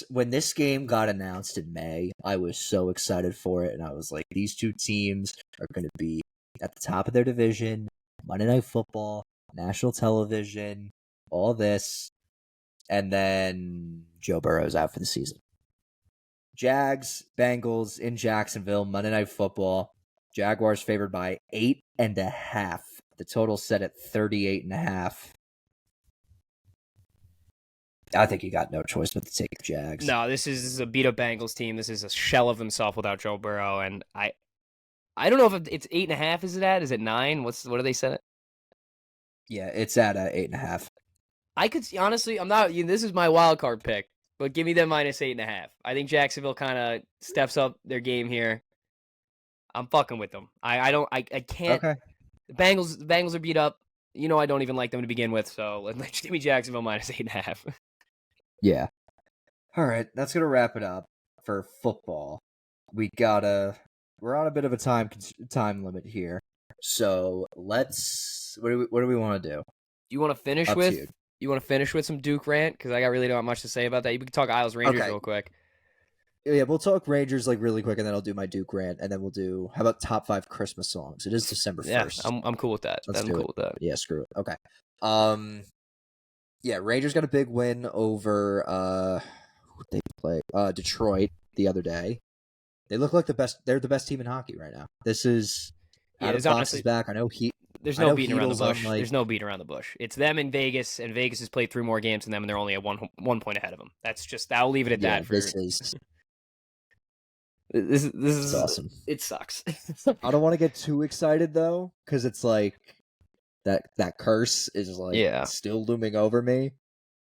when this game got announced in May, I was so excited for it, and I was like, these two teams are going to be at the top of their division, Monday Night Football, national television, all this, and then Joe Burrow's out for the season. Jags, Bengals in Jacksonville, Monday Night Football. Jaguars favored by 8.5. The total set at 38.5. I think you got no choice but to take the Jags. No, this is a beat-up Bengals team. This is a shell of himself without Joe Burrow, and I don't know if it's 8.5. Is it at? Is it 9? What do they set it? Yeah, it's at 8.5. I could see, honestly. I'm not. This is my wild card pick, but give me them minus 8.5. I think Jacksonville kind of steps up their game here. I'm fucking with them. I can't. Okay. The Bengals are beat up. I don't even like them to begin with. So let's give me Jacksonville minus 8.5. Yeah. All right, that's gonna wrap it up for football. We're on a bit of a time limit here, so let's. What do we want to do? You want to finish with? You want to finish with some Duke rant? Because I really don't have much to say about that. You can talk Isles Rangers real quick. Yeah, we'll talk Rangers really quick, and then I'll do my Duke rant, and then we'll do. How about top 5 Christmas songs? It is December 1st. Yeah, I'm cool with that. I'm cool with that. Yeah, screw it. Okay. Yeah, Rangers got a big win over they play Detroit the other day. They look like they're the best team in hockey right now. This is Adam Fox is back. I know there's no beating around the bush. There's no beating around the bush. It's them in Vegas, and Vegas has played 3 more games than them, and they're only at one point ahead of them. I'll leave it at that. This is awesome. It sucks. I don't want to get too excited though, because it's like that curse is still looming over me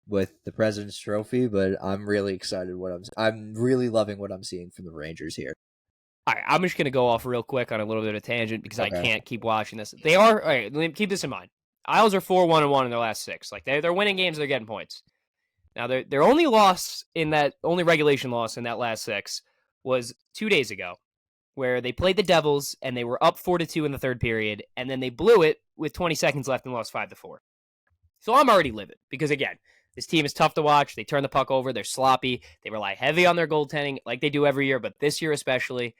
with the President's Trophy. But I'm really excited. I'm really loving what I'm seeing from the Rangers here. All right, I'm just gonna go off real quick on a little bit of a tangent because I can't keep watching this. They are all right. Keep this in mind. Isles are 4-1-1 in their last 6. Like they're winning games. They're getting points. Now their only regulation loss in that last 6 was 2 days ago, where they played the Devils and they were up 4-2 in the third period, and then they blew it with 20 seconds left and lost 5-4. So I'm already livid because again, this team is tough to watch. They turn the puck over. They're sloppy. They rely heavy on their goaltending, like they do every year, but this year especially,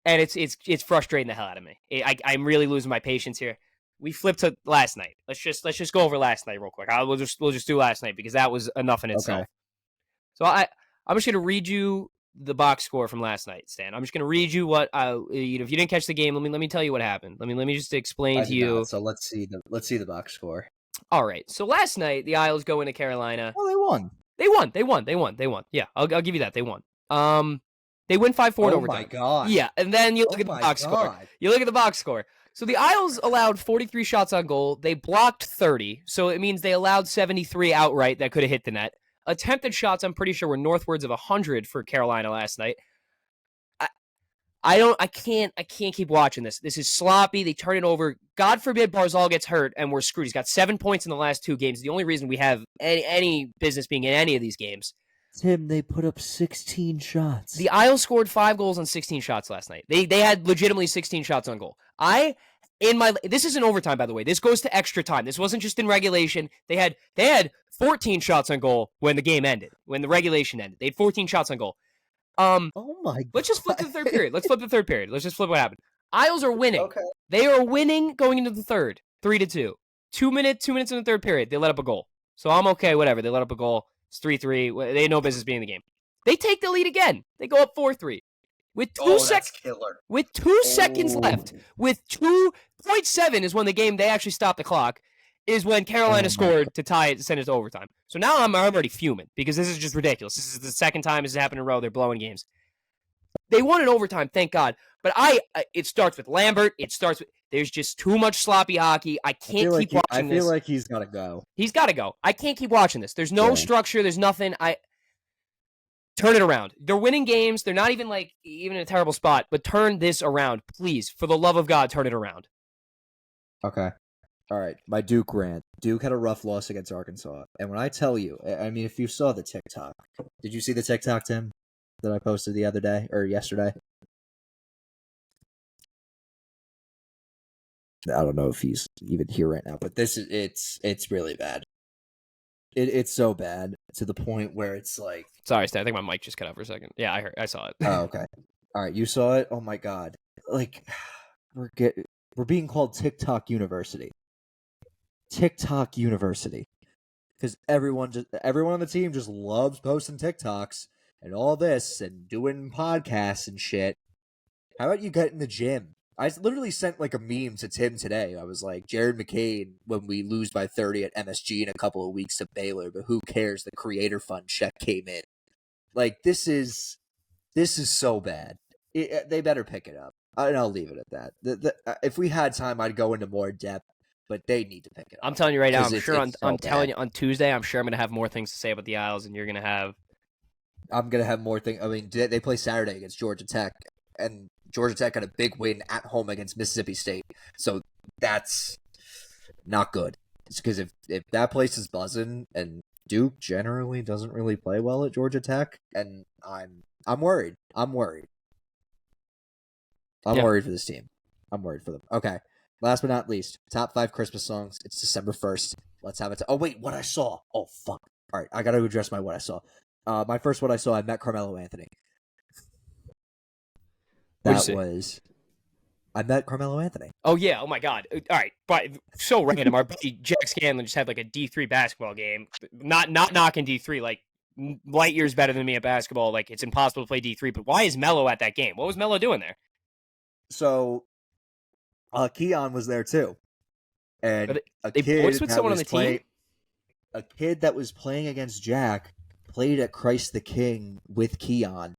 and it's frustrating the hell out of me. I'm really losing my patience here. We flipped to last night. Let's just go over last night real quick. We'll just do last night because that was enough in itself. Okay. So I'm just gonna read you the box score from last night, Stan. I'm just gonna read you what if you didn't catch the game, let me tell you what happened. Let me just explain to you. So let's see the box score. All right. So last night the Isles go into Carolina. Well, they won. They won. Yeah, I'll give you that. They won. They win 5-4 in overtime. Oh my god. Yeah, and then you look at the box score. You look at the box score. So the Isles allowed 43 shots on goal. They blocked 30, so it means they allowed 73 outright that could have hit the net. Attempted shots, I'm pretty sure, were northwards of 100 for Carolina last night. I can't keep watching this. This is sloppy. They turn it over. God forbid Barzal gets hurt and we're screwed. He's got 7 points in the last 2 games. The only reason we have any business being in any of these games. Tim, they put up 16 shots. The Isles scored 5 goals on 16 shots last night. They had legitimately 16 shots on goal. This isn't overtime, by the way. This goes to extra time. This wasn't just in regulation. They had 14 shots on goal when the game ended. When the regulation ended, they had 14 shots on goal. Oh my god. Let's just flip to the third period. Let's just flip what happened. Isles are winning. Okay. They are winning going into the third. 3-2. 2 minutes in the third period, they let up a goal. So I'm okay, whatever. They let up a goal. It's 3-3. They had no business being in the game. They take the lead again. They go up 4-3. With 2 seconds left, with 2.7 is when the game, they actually stopped the clock, is when Carolina scored to tie it, to send it to overtime. So now I'm already fuming because this is just ridiculous. This is the second time this has happened in a row. They're blowing games. They won in overtime, thank God. But it starts with Lambert. There's just too much sloppy hockey. I can't keep watching this. I feel like he's got to go. He's got to go. I can't keep watching this. There's no structure. There's nothing. Turn it around. They're winning games. They're not even in a terrible spot, but turn this around, please. For the love of God, turn it around. Okay. All right. My Duke rant. Duke had a rough loss against Arkansas. And when I tell you, I mean, if you saw the TikTok, did you see the TikTok, Tim, that I posted the other day or yesterday? I don't know if he's even here right now, but it's really bad. It's so bad to the point where it's like. Sorry, Stan. I think my mic just cut out for a second. Yeah, I saw it. Oh, okay. All right, you saw it. Oh my God! Like, we're being called TikTok University. TikTok University, because everyone on the team just loves posting TikToks and all this and doing podcasts and shit. How about you get in the gym? I literally sent a meme to Tim today. I was like, Jared McCain when we lose by 30 at MSG in a couple of weeks to Baylor, but who cares? The Creator Fund check came in. This is so bad. They better pick it up. And I'll leave it at that. If we had time, I'd go into more depth, but they need to pick it up. I'm telling you right now. I'm sure I'm telling you on Tuesday. I'm sure I'm gonna have more things to say about the Isles, and you're gonna have. I'm gonna have more things. I mean, they play Saturday against Georgia Tech, and Georgia Tech got a big win at home against Mississippi State. So that's not good. It's because if that place is buzzing, and Duke generally doesn't really play well at Georgia Tech, and I'm worried. I'm worried for this team. I'm worried for them. Okay. Last but not least, top 5 Christmas songs. It's December 1st. Let's have it. Oh, wait, what I saw. Oh, fuck. All right, I got to address what I saw. My first what I saw, I met Carmelo Anthony. I met Carmelo Anthony. Oh, yeah. Oh, my God. All right. But so random. Our buddy Jack Scanlon just had a D3 basketball game. Not knocking D3, light years better than me at basketball. It's impossible to play D3. But why is Melo at that game? What was Melo doing there? So, Keon was there too, and they boys with someone on the team. A kid that was playing against Jack played at Christ the King with Keon,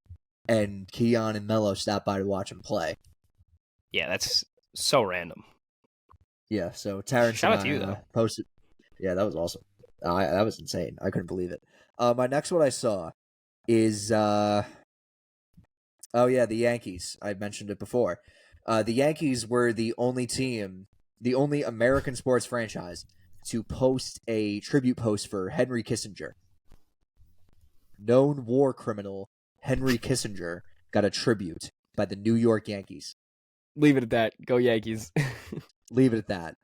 and Keon and Melo stopped by to watch him play. Yeah, that's so random. Yeah, so Terrence shout out to you though. Posted. Yeah, that was awesome. That was insane. I couldn't believe it. My next one I saw is the Yankees. I mentioned it before. The Yankees were the only American sports franchise to post a tribute post for Henry Kissinger. Known war criminal Henry Kissinger got a tribute by the New York Yankees. Leave it at that. Go Yankees. Leave it at that.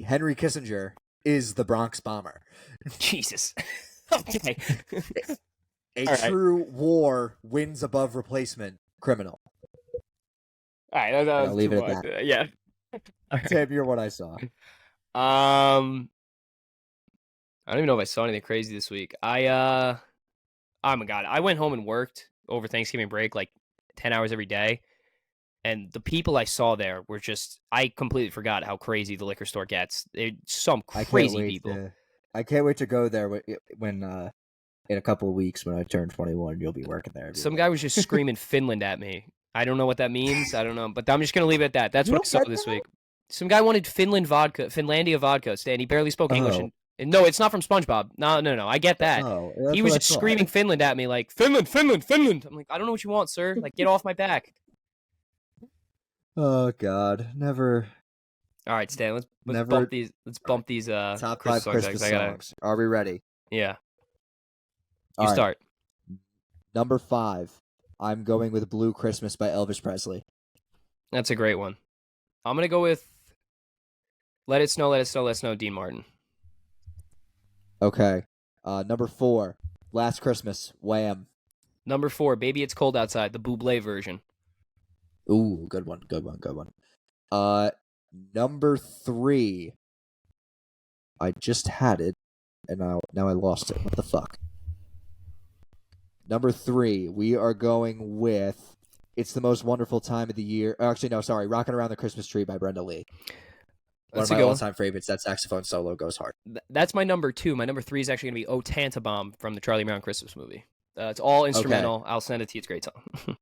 Henry Kissinger is the Bronx Bomber. Jesus. Okay. A true war wins above replacement criminal. All right, I'll leave it at that. Yeah. Tim, you're what I saw. I don't even know if I saw anything crazy this week. Oh my God, I went home and worked over Thanksgiving break 10 hours every day, and the people I saw there were just, I completely forgot how crazy the liquor store gets. They're some crazy people. I can't wait to go there when in a couple of weeks when I turn 21, you'll be working there. Some guy was just screaming Finland at me. I don't know what that means. I don't know, but I'm just gonna leave it at that. That's what I saw this week. Some guy wanted Finlandia vodka, Stan. He barely spoke English. And no, it's not from SpongeBob. No. I get that. He was just screaming Finland at me, Finland. I'm like, I don't know what you want, sir. Get off my back. Oh God, never. All right, Stan. Let's bump these. Top 5 Christmas songs. Are we ready? Yeah. You start. Number 5. I'm going with Blue Christmas by Elvis Presley. That's a great one. I'm going to go with Let It Snow, Let It Snow, Let It Snow, Dean Martin. Okay. Number 4, Last Christmas, Wham. Number 4, Baby It's Cold Outside, the Bublé version. Ooh, good one. Number 3, I just had it, and now I lost it. What the fuck? Number 3, we are going with "It's the Most Wonderful Time of the Year." Oh, actually, no, sorry. "Rockin' Around the Christmas Tree" by Brenda Lee. That's One a of my good all-time favorites. That saxophone solo goes hard. That's my number 2. My number 3 is actually going to be "O Tannenbaum" from the Charlie Brown Christmas movie. It's all instrumental. Okay. I'll send it to you. It's a great song.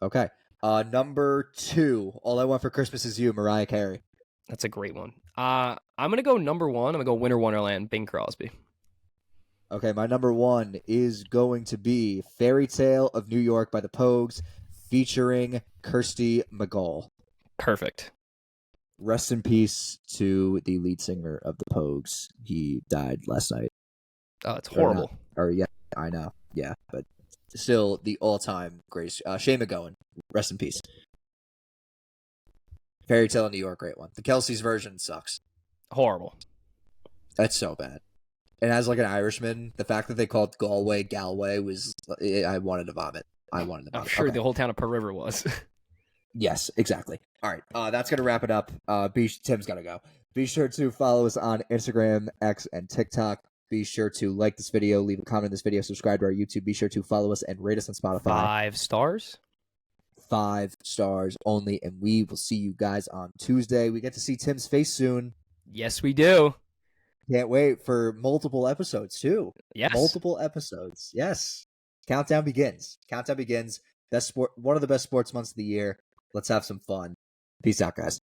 Okay. Number 2, "All I Want for Christmas Is You," Mariah Carey. That's a great one. I'm going to go number 1. I'm going to go "Winter Wonderland," Bing Crosby. Okay, my number 1 is going to be "Fairy Tale of New York" by the Pogues, featuring Kirsty MacColl. Perfect. Rest in peace to the lead singer of the Pogues. He died last night. Oh, it's horrible. Yeah, I know. Yeah, but still the all-time greatest. Shane MacGowan. Rest in peace. "Fairy Tale of New York," great one. The Kelsey's version sucks. Horrible. That's so bad. And as like an Irishman, the fact that they called Galway was, I wanted to vomit. I'm sure the whole town of Pearl River was. Yes, exactly. All right, that's going to wrap it up. Tim's got to go. Be sure to follow us on Instagram, X, and TikTok. Be sure to like this video, leave a comment on this video, subscribe to our YouTube. Be sure to follow us and rate us on Spotify. 5 stars? 5 stars only, and we will see you guys on Tuesday. We get to see Tim's face soon. Yes, we do. Can't wait for multiple episodes, too. Yes. Multiple episodes. Yes. Countdown begins. One of the best sports months of the year. Let's have some fun. Peace out, guys.